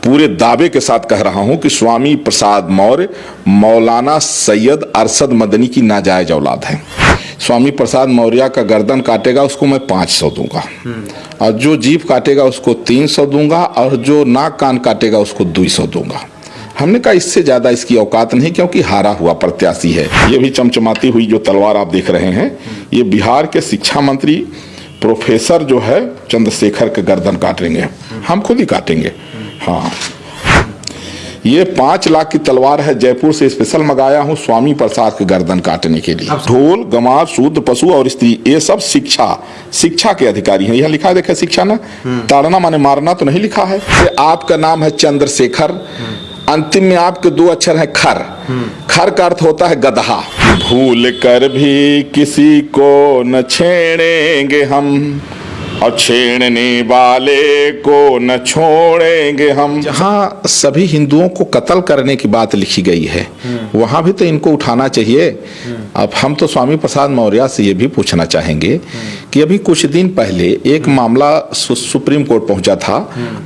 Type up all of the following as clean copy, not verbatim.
पूरे दावे के साथ कह रहा हूं कि स्वामी प्रसाद मौर्य मौलाना सैयद अरशद मदनी की नाजायज औलाद है। स्वामी प्रसाद मौर्य का गर्दन काटेगा उसको मैं 500 दूंगा, और जो जीभ काटेगा उसको 300 दूंगा, और जो नाक कान काटेगा उसको 200 दूंगा। हमने कहा इससे ज्यादा इसकी औकात नहीं, क्योंकि हारा हुआ प्रत्याशी है। ये भी चमचमाती हुई जो तलवार आप देख रहे हैं, ये बिहार के शिक्षा मंत्री प्रोफेसर जो है चंद्रशेखर के गर्दन काटेंगे, हम खुद ही काटेंगे। हाँ, ये 5 लाख की तलवार है, जयपुर से स्पेशल मंगाया हूँ स्वामी प्रसाद के गर्दन काटने के लिए। ढोल, गमार, शूद्र, पशु और स्त्री, ये सब शिक्षा के अधिकारी हैं। यहाँ लिखा है, देखा शिक्षा ना, ताड़ना माने मारना तो नहीं लिखा है। आपका नाम है चंद्रशेखर, अंतिम में आपके 2 अक्षर है खर। खर का अर्थ होता है गदहा। भूल कर भी किसी को न छेड़ेंगे हम, और छेड़ने वाले को न छोड़ेंगे हम। जहाँ सभी हिंदुओं को कत्ल करने की बात लिखी गई है, वहां भी तो इनको उठाना चाहिए। अब हम तो स्वामी प्रसाद मौर्य से ये भी पूछना चाहेंगे कि अभी कुछ दिन पहले एक मामला सुप्रीम कोर्ट पहुंचा था,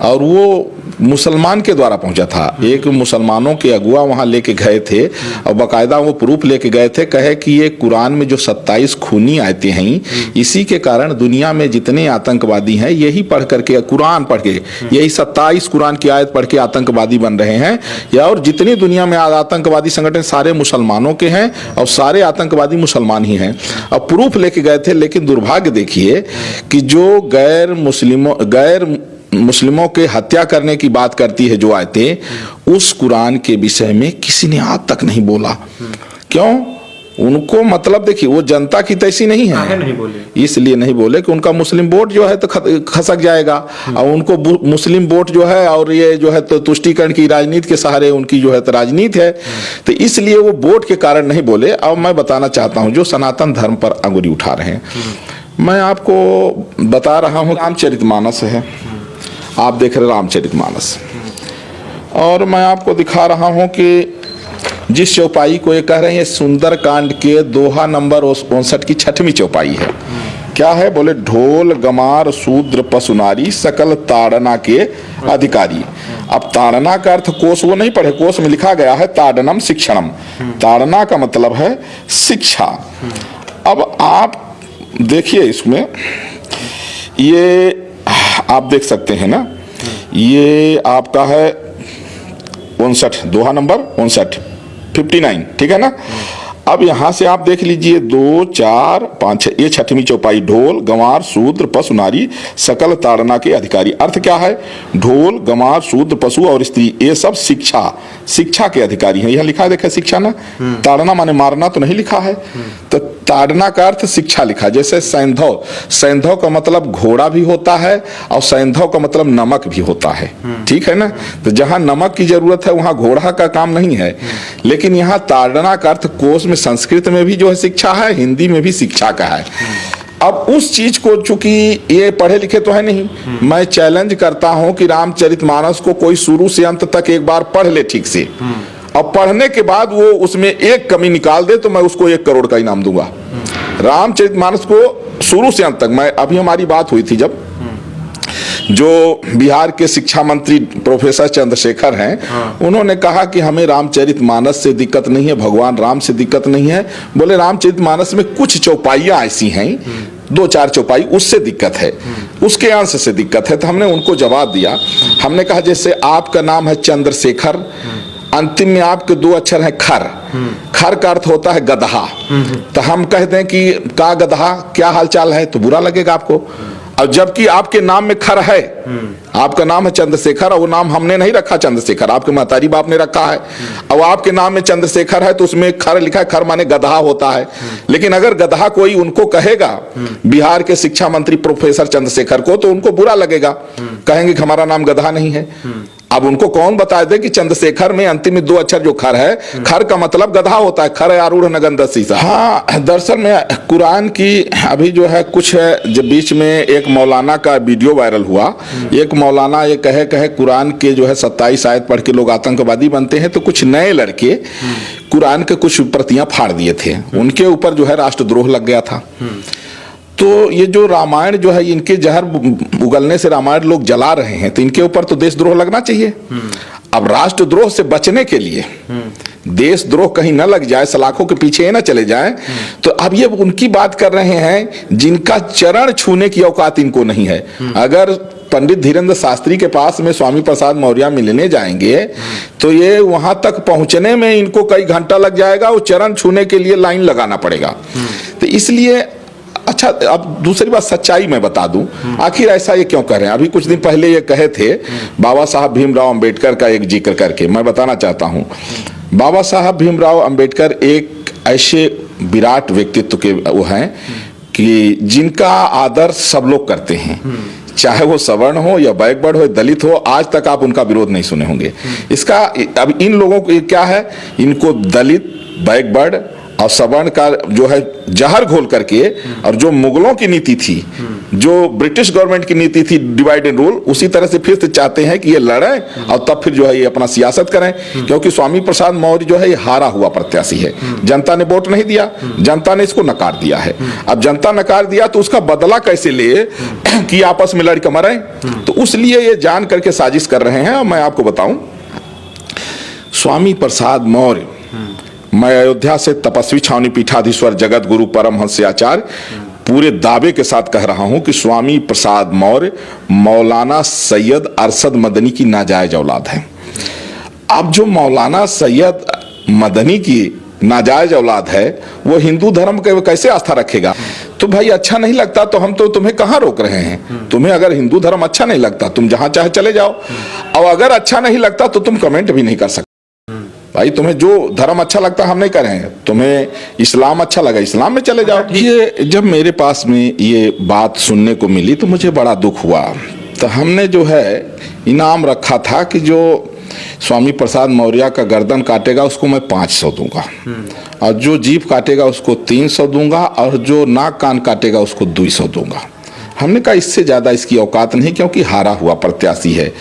और वो मुसलमान के द्वारा पहुंचा था। एक मुसलमानों के अगुआ वहां लेके गए थे, और बाकायदा वो प्रूफ लेके गए थे, कहे कि ये कुरान में जो 27 खूनी आयतें हैं, इसी के कारण दुनिया में जितने आतंकवादी हैं यही पढ़ करके, कुरान पढ़ के, यही 27 कुरान की आयत पढ़ के आतंकवादी बन रहे हैं। या और जितनी दुनिया में आतंकवादी संगठन सारे मुसलमानों के हैं, और सारे आतंकवादी मुसलमान ही हैं। अब प्रूफ लेके गए थे, लेकिन दुर्भाग्य देखिए कि जो गैर मुस्लिमों के हत्या करने की बात करती है जो आयतें, उस कुरान के विषय में किसी ने आज तक नहीं बोला। क्यों? उनको मतलब देखिए, वो जनता की तैसी नहीं है, नहीं बोले। इसलिए नहीं बोले कि उनका मुस्लिम वोट जो है तो खसक जाएगा, और उनको मुस्लिम वोट जो है, और ये जो है तो तुष्टीकरण की राजनीति के सहारे उनकी जो है तो राजनीति है, तो इसलिए वो वोट के कारण नहीं बोले। अब मैं बताना चाहता हूं, जो सनातन धर्म पर अंगुली उठा रहे हैं, मैं आपको बता रहा हूं, रामचरितमानस है, आप देख रहे रामचरितमानस, और मैं आपको दिखा रहा हूं कि जिस चौपाई को ये कह रहे हैं, सुंदर कांड के दोहा नंबर 59 की 6वीं चौपाई है। क्या है? बोले ढोल, गमार, शूद्र, पशु, नारी, सकल ताड़ना के अधिकारी। अब ताड़ना का अर्थ कोश वो नहीं पढ़े, कोश में लिखा गया है ताड़नम शिक्षणम। ताड़ना का मतलब है शिक्षा। अब आप देखिए, इसमें ये आप देख सकते हैं ना, ये आपका है 59, दोहा नंबर 59, ठीक है ना। अब यहां से आप देख लीजिए 2, 4, 5, 6, ये 6वीं चौपाई। ढोल, गंवार, शूद्र, पशु, नारी, सकल ताड़ना के अधिकारी। अर्थ क्या है? ढोल, गंवार, शूद्र, पशु और स्त्री, ये सब शिक्षा के अधिकारी हैं। यह लिखा है, देखा शिक्षा ना, ताड़ना माने मारना तो नहीं लिखा है, तो ताड़ना का अर्थ शिक्षा लिखा। जैसे सैंधव का मतलब घोड़ा भी होता है, और सैंधव का मतलब नमक भी होता है, ठीक है ना। तो जहां नमक की जरूरत है वहां घोड़ा का काम नहीं है। लेकिन यहाँ ताड़ना का अर्थ कोश में, संस्कृत में भी जो है शिक्षा है, हिंदी में भी शिक्षा का है। अब उस चीज को, चूंकि ये पढ़े लिखे तो है नहीं, मैं चैलेंज करता हूं कि रामचरितमानस को कोई शुरू से अंत तक एक बार पढ़ ले ठीक से, और पढ़ने के बाद वो उसमें एक कमी निकाल दे तो मैं उसको 1 करोड़ का इनाम दूंगा। रामचरितमानस को शुरू से अंत तक, मैं अभी हमारी बात हुई थी जब, जो बिहार के शिक्षा मंत्री प्रोफेसर चंद्रशेखर हैं, उन्होंने कहा कि हमें रामचरितमानस से दिक्कत नहीं है, भगवान राम से दिक्कत नहीं है। बोले रामचरितमानस में कुछ चौपाइयां ऐसी हैं, 2-4 चौपाई, उससे दिक्कत है, उसके अंश से दिक्कत है। तो हमने उनको जवाब दिया, हमने कहा जैसे आपका नाम है चंद्रशेखर, अंतिम में आपके 2 अक्षर हैं खर। खर का अर्थ होता है गदहा। तो हम कहते हैं कि का गदहा, क्या हालचाल है, तो बुरा लगेगा आपको। और जबकि आपके नाम में खर है, आपका नाम है चंद्रशेखर, और वो नाम हमने नहीं रखा चंद्रशेखर, आपके महतारी बाप ने रखा है। और आपके नाम में चंद्रशेखर है तो उसमें खर लिखा है, खर माने गदहा होता है। लेकिन अगर गदहा कोई उनको कहेगा, बिहार के शिक्षा मंत्री प्रोफेसर चंद्रशेखर को, तो उनको बुरा लगेगा, कहेंगे कि हमारा नाम गदहा नहीं है। अब उनको कौन बता दे कि चंद्रशेखर में अंतिम में 2 अक्षर जो खर है, खर का मतलब गधा होता है, खर आरूढ़ नगंध सीसा। हाँ, दरअसल में कुरान की अभी जो है कुछ जब बीच में एक मौलाना का वीडियो वायरल हुआ, एक मौलाना ये कहे कुरान के जो है 27 आयत पढ़ के लोग आतंकवादी बनते हैं, तो कुछ नए लड़के कुरान के कुछ प्रतियां फाड़ दिए थे, उनके ऊपर जो है राष्ट्रद्रोह लग गया था। तो ये जो रामायण जो है, इनके जहर उगलने से रामायण लोग जला रहे हैं, तो इनके ऊपर तो देशद्रोह लगना चाहिए। अब राष्ट्रद्रोह से बचने के लिए, देशद्रोह कहीं न लग जाए, सलाखों के पीछे न चले जाए, तो अब ये उनकी बात कर रहे हैं जिनका चरण छूने की औकात इनको नहीं है। अगर पंडित धीरेन्द्र शास्त्री के पास में स्वामी प्रसाद मौर्य मिलने जाएंगे तो ये वहां तक पहुंचने में इनको कई घंटा लग जाएगा, वो चरण छूने के लिए लाइन लगाना पड़ेगा। तो इसलिए अच्छा, अब दूसरी बात सच्चाई मैं बता दूं, आखिर ऐसा ये क्यों कर रहे हैं। अभी कुछ दिन पहले ये कहे थे बाबा साहब भीमराव अंबेडकर का एक जिक्र करके, मैं बताना चाहता हूं, बाबा साहब भीमराव अंबेडकर एक ऐसे विराट व्यक्तित्व के वो हैं कि जिनका आदर सब लोग करते हैं, चाहे वो सवर्ण हो या बैकवर्ड हो, दलित हो, आज तक आप उनका विरोध नहीं सुने होंगे। इसका अब इन लोगों को क्या है, इनको दलित, बैकवर्ड और सवर्ण का जो है जहर घोल करके, और जो मुगलों की नीति थी, जो ब्रिटिश गवर्नमेंट की नीति थी डिवाइड एंड रूल, उसी तरह से फिर से चाहते हैं कि ये लड़ें और तब फिर जो है ये अपना सियासत करें। क्योंकि स्वामी प्रसाद मौर्य जो है ये हारा हुआ प्रत्याशी है, जनता ने वोट नहीं दिया, जनता ने इसको नकार दिया है। अब जनता नकार दिया तो उसका बदला कैसे ले कि आपस में लड़के मरें, तो उसलिए ये जान करके साजिश कर रहे हैं। और मैं आपको बताऊं, स्वामी प्रसाद मौर्य, मैं अयोध्या से तपस्वी छावनी पीठाधीश्वर जगत गुरु परमहंस आचार्य पूरे दावे के साथ कह रहा हूं कि स्वामी प्रसाद मौर्य मौलाना सैयद अरशद मदनी की नाजायज औलाद है। अब जो मौलाना सैयद मदनी की नाजायज औलाद है, वो हिंदू धर्म के कैसे आस्था रखेगा। तो भाई अच्छा नहीं लगता तो हम तो तुम्हें कहां रोक रहे हैं। तुम्हें अगर हिंदू धर्म अच्छा नहीं लगता, तुम जहां चाहे चले जाओ, और अगर अच्छा नहीं लगता तो तुम कमेंट भी नहीं कर सकते। भाई तुम्हें जो धर्म अच्छा लगता हम नहीं करें, तुम्हें इस्लाम अच्छा लगा इस्लाम में चले जाओ। ये जब मेरे पास में ये बात सुनने को मिली तो मुझे बड़ा दुख हुआ। तो हमने जो है इनाम रखा था कि जो स्वामी प्रसाद मौर्य का गर्दन काटेगा उसको मैं 500 दूंगा, और जो जीभ काटेगा उसको 300 दूंगा, और जो नाक कान काटेगा उसको 200 दूंगा। हमने कहा इससे ज्यादा इसकी औकात नहीं, क्योंकि हारा हुआ प्रत्याशी है।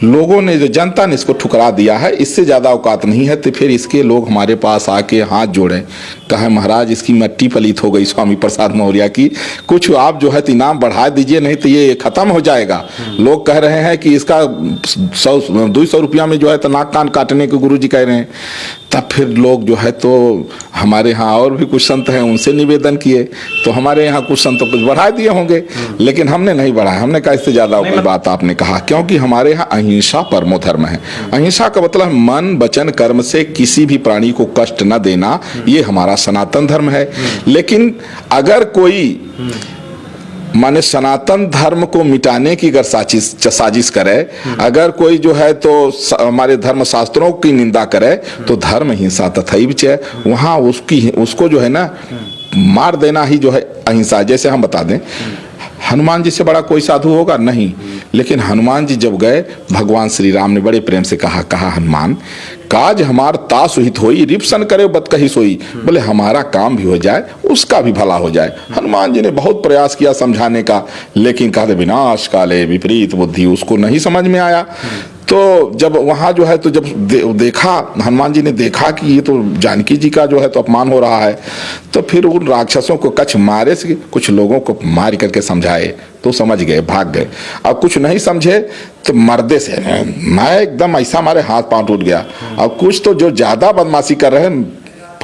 लोगों ने, जो जनता ने इसको ठुकरा दिया है, इससे ज्यादा औकात नहीं है। तो फिर इसके लोग हमारे पास आके हाथ जोड़े, कहे महाराज इसकी मिट्टी पलीत हो गई स्वामी प्रसाद मौर्य की, कुछ आप जो है तो इनाम बढ़ा दीजिए, नहीं तो ये खत्म हो जाएगा। लोग कह रहे हैं कि इसका 100-200 रुपया में जो है तो नाक कान काटने के गुरु जी कह रहे हैं। तब फिर लोग जो है तो हमारे यहाँ और भी कुछ संत हैं, उनसे निवेदन किए, तो हमारे यहाँ कुछ संतों कुछ बढ़ा दिए होंगे, लेकिन हमने नहीं बढ़ाया। हमने कहा इससे ज्यादा कोई बात आपने कहा, क्योंकि हमारे यहाँ अहिंसा परमो धर्म है। अहिंसा का मतलब मन वचन कर्म से किसी भी प्राणी को कष्ट न देना, ये हमारा सनातन धर्म है। लेकिन अगर कोई माने सनातन धर्म को मिटाने की अगर साजिश करे, अगर कोई जो है तो हमारे धर्म शास्त्रों की निंदा करे, तो धर्म हिंसा तथैव च, वहां उसको जो है ना मार देना ही जो है अहिंसा। जैसे हम बता दें, हनुमान जी से बड़ा कोई साधु होगा नहीं, लेकिन हनुमान जी जब गए, भगवान श्री राम ने बड़े प्रेम से कहा हनुमान काज हमार तास हित होई, रिपसन करे बत कही सोई। बोले हमारा काम भी हो जाए, उसका भी भला हो जाए। हनुमान जी ने बहुत प्रयास किया समझाने का, लेकिन कहा विनाश काले विपरीत बुद्धि, उसको नहीं समझ में आया। तो जब वहां जो है तो जब देखा, हनुमान जी ने देखा कि ये तो जानकी जी का जो है तो अपमान हो रहा है, तो फिर उन राक्षसों को कछ मारे से कुछ लोगों को मार करके समझाए, तो समझ गए, भाग गए। अब कुछ नहीं समझे तो मर्दे से मैं एकदम ऐसा मारे हाथ पांव टूट गया। अब कुछ तो जो ज्यादा बदमाशी कर रहे हैं,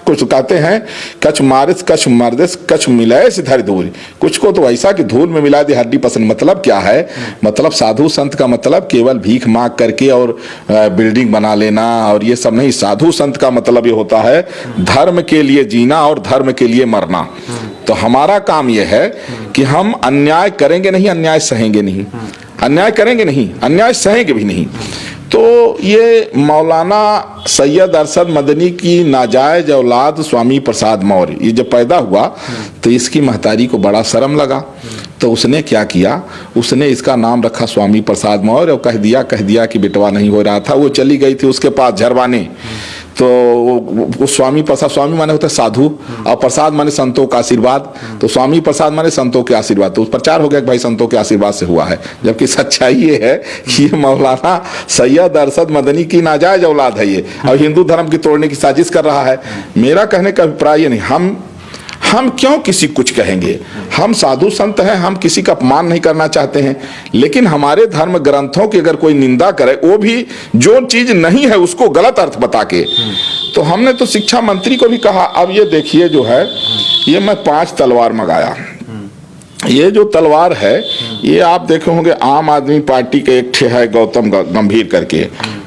कुछ कहते हैं कछ मारिस कछ मर्दिस कछ मिलाए से धर धूल, कुछ को तो ऐसा कि धूल में मिला दी हड्डी पसंद। मतलब क्या है, मतलब साधु संत का मतलब केवल भीख मांग करके और बिल्डिंग बना लेना और ये सब नहीं। साधु संत का मतलब ये होता है धर्म के लिए जीना और धर्म के लिए मरना। तो हमारा काम यह है कि हम अन्याय करेंगे नहीं, अन्याय सहेंगे नहीं, अन्याय करेंगे नहीं, अन्याय सहेंगे भी नहीं। तो ये मौलाना सैयद अरशद मदनी की नाजायज औलाद स्वामी प्रसाद मौर्य, ये जब पैदा हुआ तो इसकी महतारी को बड़ा शर्म लगा। तो उसने क्या किया, उसने इसका नाम रखा स्वामी प्रसाद मौर्य, और कह दिया कि बेटवा नहीं हो रहा था। वो चली गई थी उसके पास झरवाने। तो वो स्वामी प्रसाद, स्वामी माने होता है साधु, और प्रसाद माने संतों का आशीर्वाद। तो स्वामी प्रसाद माने संतों के आशीर्वाद। तो उस प्रचार हो गया कि भाई संतों के आशीर्वाद से हुआ है, जबकि सच्चाई ये है कि ये मौलाना सैयद अरशद मदनी की नाजायज औलाद है ये, और हिंदू धर्म की तोड़ने की साजिश कर रहा है। मेरा कहने का अभिप्राय ये नहीं, हम क्यों किसी कुछ कहेंगे? हम साधु संत हैं, हम किसी का अपमान नहीं करना चाहते हैं, लेकिन हमारे धर्म ग्रंथों की अगर कोई निंदा करे, वो भी जो चीज नहीं है उसको गलत अर्थ बता के, तो हमने तो शिक्षा मंत्री को भी कहा, अब ये देखिए जो है, ये मैं 5 तलवार मंगाया। ये जो तलवार है, ये आप देखे होंगे आम आदमी पार्टी के एक ठे है गौतम गंभीर करके,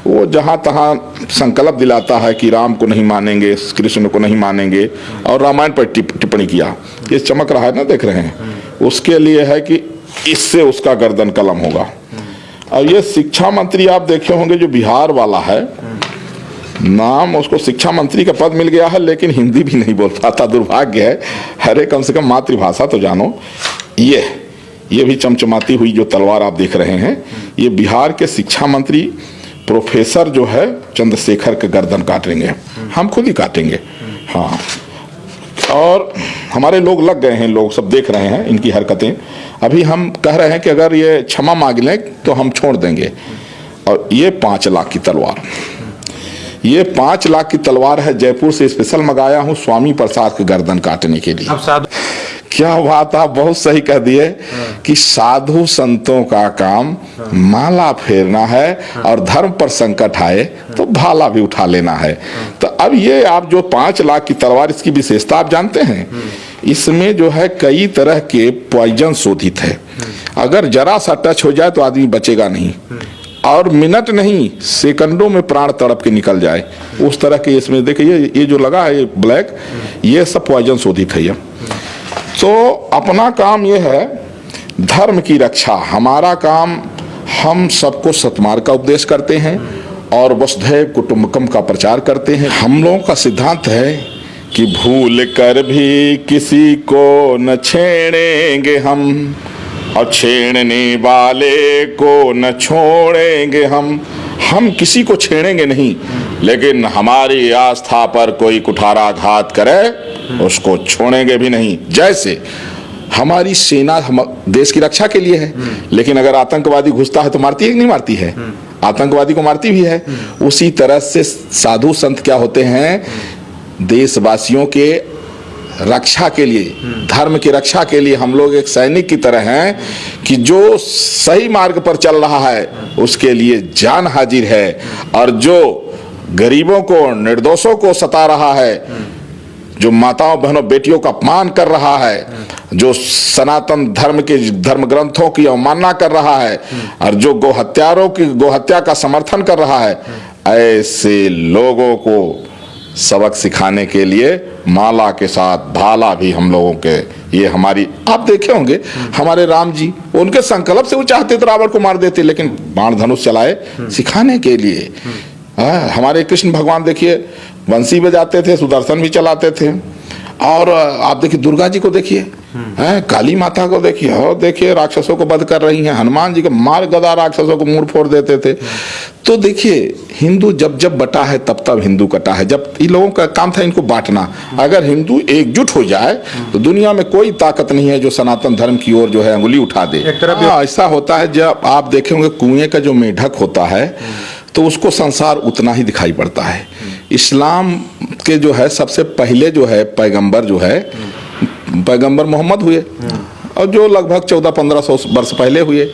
वो जहां तहां संकल्प दिलाता है कि राम को नहीं मानेंगे, कृष्ण को नहीं मानेंगे, और रामायण पर टिप्पणी किया। ये चमक रहा है ना, देख रहे हैं, उसके लिए है कि इससे उसका गर्दन कलम होगा। और ये शिक्षा मंत्री आप देखे होंगे जो बिहार वाला है, नाम उसको शिक्षा मंत्री का पद मिल गया है, लेकिन हिंदी भी नहीं बोल पाता, दुर्भाग्य है। अरे कम से कम मातृभाषा तो जानो। ये भी चमचमाती हुई जो तलवार आप देख रहे हैं, ये बिहार के शिक्षा मंत्री प्रोफेसर जो है चंद्रशेखर के गर्दन काटेंगे, हम खुद ही काटेंगे। हाँ, और हमारे लोग लग गए हैं, लोग सब देख रहे हैं इनकी हरकतें। अभी हम कह रहे हैं कि अगर ये क्षमा मांग लें तो हम छोड़ देंगे। और ये 5 लाख की तलवार, ये 5 लाख की तलवार है, जयपुर से स्पेशल मंगाया हूँ स्वामी प्रसाद के गर्दन काटने के लिए। अब साधु, क्या बात, आप बहुत सही कह दिए कि साधु संतों का काम माला फेरना है, और धर्म पर संकट आए तो भाला भी उठा लेना है। तो अब ये आप जो 5 लाख की तलवार, इसकी विशेषता आप जानते हैं, इसमें जो है कई तरह के पॉइजन शोधित है। अगर जरा सा टच हो जाए तो आदमी बचेगा नहीं, और मिनट नहीं सेकंडों में प्राण तड़प के निकल जाए, उस तरह के इसमें देखिए ये जो लगा है ये ब्लैक, ये सब पॉइजन शोधित है। ये तो अपना काम ये है धर्म की रक्षा, हमारा काम, हम सबको सतमार्ग का उपदेश करते हैं और वसुधैव कुटुंबकम का प्रचार करते हैं। हम लोगों का सिद्धांत है कि भूल कर भी किसी को न छेड़ेंगे हम, और छेड़ने वाले को न छोड़ेंगे हम किसी को छेड़ेंगे नहीं, लेकिन हमारी आस्था पर कोई कुठाराघात करे उसको छोड़ेंगे भी नहीं। जैसे हमारी सेना हम देश की रक्षा के लिए है, लेकिन अगर आतंकवादी घुसता है तो मारती है कि नहीं मारती है? आतंकवादी को मारती भी है। उसी तरह से साधु संत क्या होते हैं, देशवासियों के रक्षा के लिए, धर्म की रक्षा के लिए हम लोग एक सैनिक की तरह हैं कि जो सही मार्ग पर चल रहा है उसके लिए जान हाजिर है, और जो गरीबों को, निर्दोषों को सता रहा है, जो माताओं बहनों बेटियों का अपमान कर रहा है, जो सनातन धर्म के धर्म ग्रंथों की अवमानना कर रहा है, और जो गोहत्या का समर्थन कर रहा है, ऐसे लोगों को सबक सिखाने के लिए माला के साथ भाला भी हम लोगों के, ये हमारी, आप देखे होंगे हमारे राम जी, उनके संकल्प से वो चाहते तो रावण को मार देते, लेकिन बाण धनुष चलाए सिखाने के लिए। हमारे कृष्ण भगवान देखिए बंसी बजाते थे, सुदर्शन भी चलाते थे। और आप देखिए दुर्गा जी को देखिए, काली माता को देखिए, और देखिए राक्षसों को वध कर रही हैं। हनुमान जी को मार गदा राक्षसों को मुंह फोड़ देते थे। तो देखिए हिंदू जब जब बटा है तब तब हिंदू कटा है। जब इन लोगों का काम था इनको बांटना, अगर हिंदू एकजुट हो जाए तो दुनिया में कोई ताकत नहीं है जो सनातन धर्म की ओर जो है अंगुली उठा दे। ऐसा होता है, जब आप देखेंगे कुएं का जो मेढक होता है तो उसको संसार उतना ही दिखाई पड़ता है। इस्लाम के जो है सबसे पहले जो है पैगंबर जो है पैगंबर मोहम्मद हुए, और जो लगभग 1400-1500 वर्ष पहले हुए,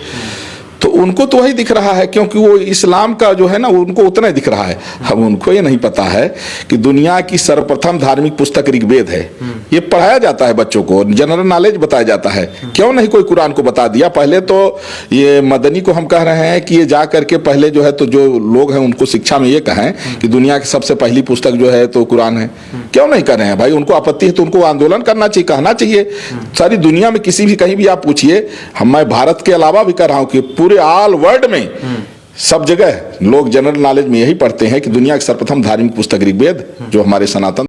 तो उनको तो वही दिख रहा है, क्योंकि वो इस्लाम का जो है ना उनको उतना ही दिख रहा है। अब उनको ये नहीं पता है कि दुनिया की सर्वप्रथम धार्मिक पुस्तक ऋग्वेद है। ये पढ़ाया जाता है बच्चों को, जनरल नॉलेज बताया जाता है। क्यों नहीं कोई कुरान को बता दिया? पहले तो ये मदनी को हम कह रहे हैं कि ये जा करके पहले जो है तो जो लोग हैं उनको शिक्षा में ये कहें कि दुनिया की सबसे पहली पुस्तक जो है तो कुरान है। क्यों नहीं कर रहे हैं भाई? उनको आपत्ति है तो उनको आंदोलन करना चाहिए, कहना चाहिए। सारी दुनिया में किसी भी कहीं भी आप पूछिए, मैं भारत के अलावा भी कर रहा हूँ कि पूरे ऑल वर्ल्ड में सब जगह लोग जनरल नॉलेज में यही पढ़ते हैं कि दुनिया की सर्वप्रथम धार्मिक पुस्तक ऋग्वेद, जो हमारे सनातन